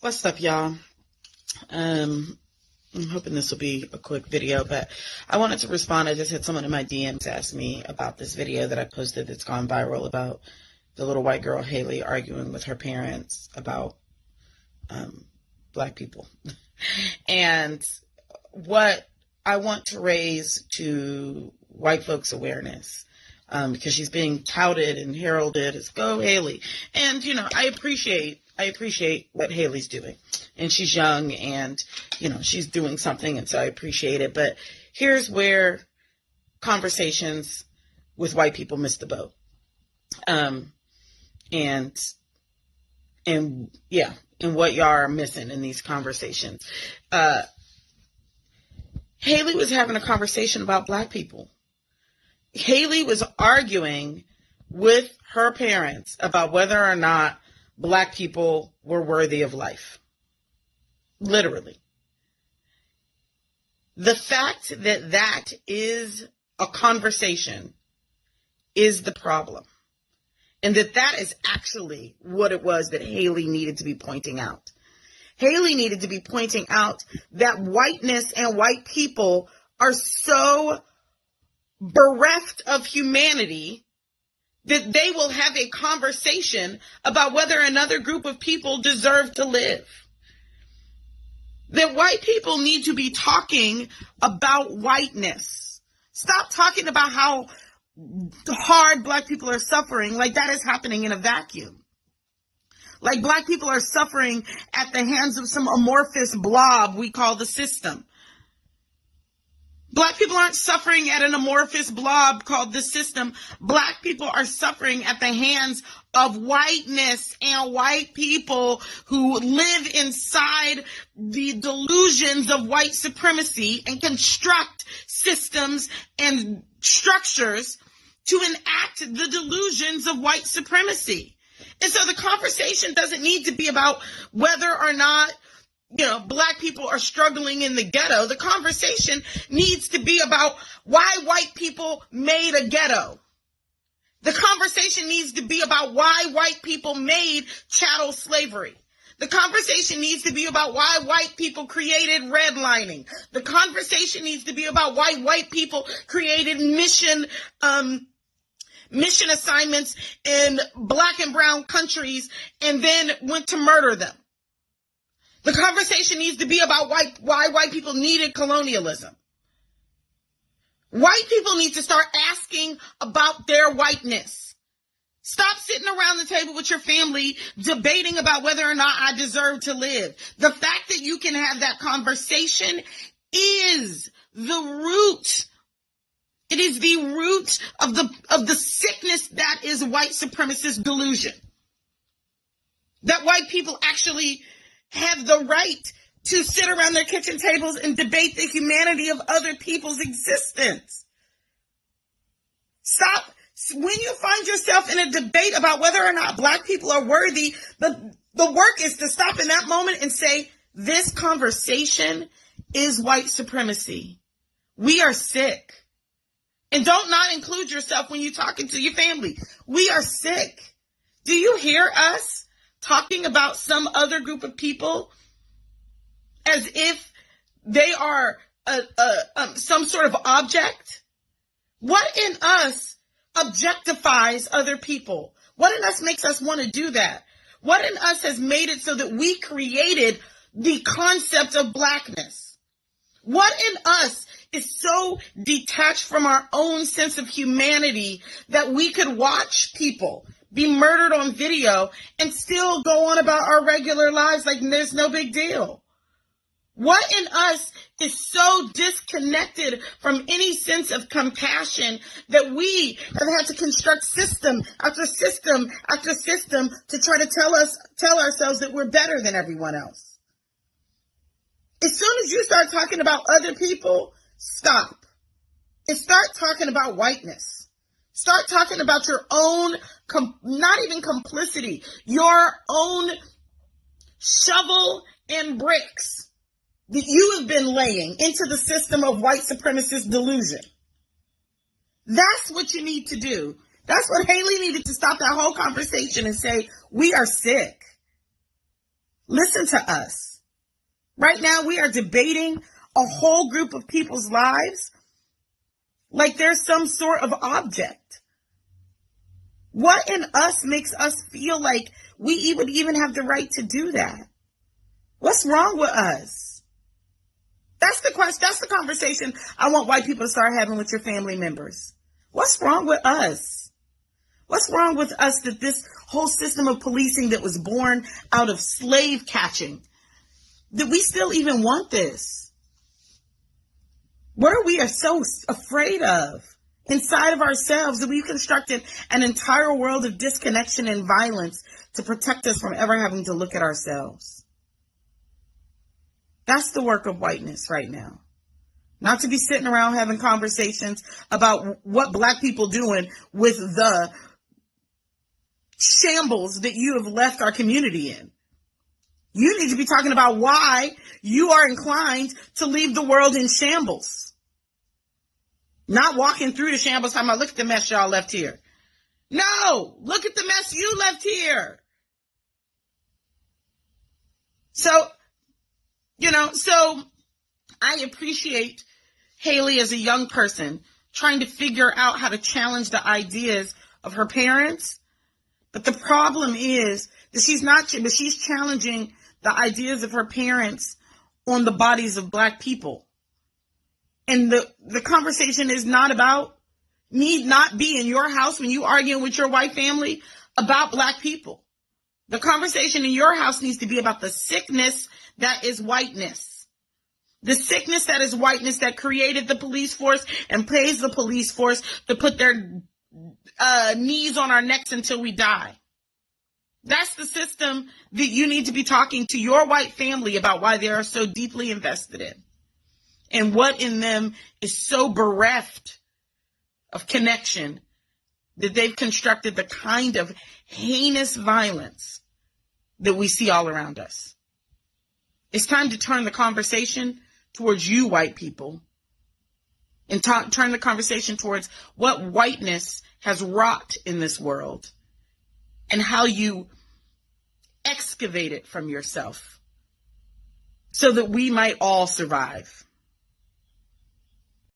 What's up, y'all? I'm hoping this will be a quick video, but I wanted to respond. I just had someone in my DMs ask me about this video that I posted that's gone viral about the little white girl, Haley, arguing with her parents about Black people. And what I want to raise to white folks' awareness, because she's being touted and heralded as "Go Haley," and I appreciate what Haley's doing, and she's young, and she's doing something, and so I appreciate it. But here's where conversations with white people miss the boat, and what y'all are missing in these conversations. Haley was having a conversation about Black people. Haley was arguing with her parents about whether or not Black people were worthy of life. Literally. The fact that that is a conversation is the problem. And that is actually what it was that Haley needed to be pointing out. Haley needed to be pointing out that whiteness and white people are so bereft of humanity that they will have a conversation about whether another group of people deserve to live. That white people need to be talking about whiteness. Stop talking about how hard Black people are suffering like that is happening in a vacuum. Like Black people are suffering at the hands of some amorphous blob we call the system. Black people aren't suffering at an amorphous blob called the system. Black people are suffering at the hands of whiteness and white people who live inside the delusions of white supremacy and construct systems and structures to enact the delusions of white supremacy. And so the conversation doesn't need to be about whether or not Black people are struggling in the ghetto. The conversation needs to be about why white people made a ghetto. The conversation needs to be about why white people made chattel slavery. The conversation needs to be about why white people created redlining. The conversation needs to be about why white people created mission assignments in Black and brown countries and then went to murder them. The conversation needs to be about why white people needed colonialism. White people need to start asking about their whiteness. Stop sitting around the table with your family debating about whether or not I deserve to live. The fact that you can have that conversation is the root. It is the root of the sickness that is white supremacist delusion. That white people actually have the right to sit around their kitchen tables and debate the humanity of other people's existence. Stop. When you find yourself in a debate about whether or not Black people are worthy, the work is to stop in that moment and say, this conversation is white supremacy. We are sick. And don't not include yourself when you're talking to your family. We are sick. Do you hear us talking about some other group of people as if they are some sort of object? What in us objectifies other people? What in us makes us want to do that? What in us has made it so that we created the concept of Blackness? What in us is so detached from our own sense of humanity that we could watch people be murdered on video and still go on about our regular lives like there's no big deal? What in us is so disconnected from any sense of compassion that we have had to construct system after system after system to try to tell ourselves that we're better than everyone else? As soon as you start talking about other people, stop and start talking about whiteness. Start talking about your own, not even complicity, your own shovel and bricks that you have been laying into the system of white supremacist delusion. That's what you need to do. That's what Haley needed to stop that whole conversation and say, we are sick. Listen to us. Right now, we are debating a whole group of people's lives like they're some sort of object. What in us makes us feel like we would even have the right to do that? What's wrong with us? That's the question. That's the conversation I want white people to start having with your family members. What's wrong with us? What's wrong with us that this whole system of policing that was born out of slave catching, that we still even want this? What are we so afraid of inside of ourselves that we've constructed an entire world of disconnection and violence to protect us from ever having to look at ourselves? That's the work of whiteness right now. Not to be sitting around having conversations about what black people doing with the shambles that you have left our community in. You need to be talking about why you are inclined to leave the world in shambles. Not walking through the shambles talking about, look at the mess y'all left here. No, look at the mess you left here. So I appreciate Haley as a young person trying to figure out how to challenge the ideas of her parents. But the problem is that she's challenging the ideas of her parents on the bodies of black people. And the conversation is not about, need not be in your house when you arguing with your white family about black people. The conversation in your house needs to be about the sickness that is whiteness. The sickness that is whiteness that created the police force and pays the police force to put their knees on our necks until we die. That's the system that you need to be talking to your white family about why they are so deeply invested in. And what in them is so bereft of connection that they've constructed the kind of heinous violence that we see all around us. It's time to turn the conversation towards you white people and turn the conversation towards what whiteness has wrought in this world and how you excavate it from yourself so that we might all survive.